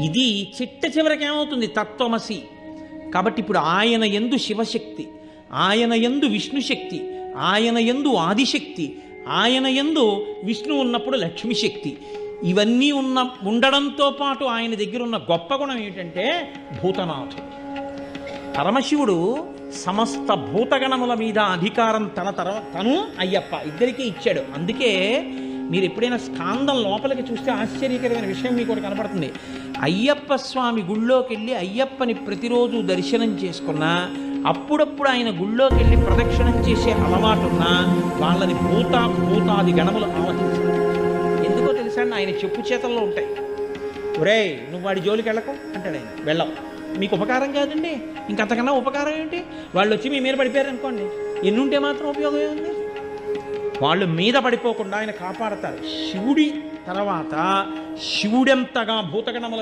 ఇది చిట్ట చివరికి ఏమవుతుంది? తత్వమసి. కాబట్టి ఇప్పుడు ఆయన యందు శివశక్తి, ఆయన యందు విష్ణుశక్తి, ఆయన యందు ఆదిశక్తి, ఆయన యందు విష్ణు ఉన్నప్పుడు లక్ష్మీశక్తి, ఇవన్నీ ఉండడంతో పాటు ఆయన దగ్గర ఉన్న గొప్ప గుణం ఏమిటంటే భూతనాథుడు. పరమశివుడు సమస్త భూతగణముల మీద అధికారం తను అయ్యప్ప ఇద్దరికీ ఇచ్చాడు. అందుకే మీరు ఎప్పుడైనా స్కాందం లోపలికి చూస్తే ఆశ్చర్యకరమైన విషయం మీకు ఒకటి కనపడుతుంది. అయ్యప్ప స్వామి గుళ్ళోకి వెళ్ళి అయ్యప్పని ప్రతిరోజు దర్శనం చేసుకున్నా, అప్పుడప్పుడు ఆయన గుళ్ళోకి వెళ్ళి ప్రదక్షిణం చేసే అలవాటున్నా వాళ్ళని భూతాది గణములు ఆవహించారు. ఎందుకో తెలుసా అండి? ఆయన చెప్పు చేతల్లో ఉంటాయి. ఒరేయ్, నువ్వు వాడి జోలికి వెళ్ళకు అంటాడు ఆయన. వెళ్ళం, మీకు ఉపకారం కాదండి, ఇంకంతకన్నా ఉపకారం ఏంటి? వాళ్ళు వచ్చి మీ మీద పడిపోయారు అనుకోండి, ఎన్నుంటే మాత్రం ఉపయోగం ఏంది? వాళ్ళు మీద పడిపోకుండా ఆయన కాపాడతారు. శివుడి తర్వాత శివుడెంతగా భూతగణముల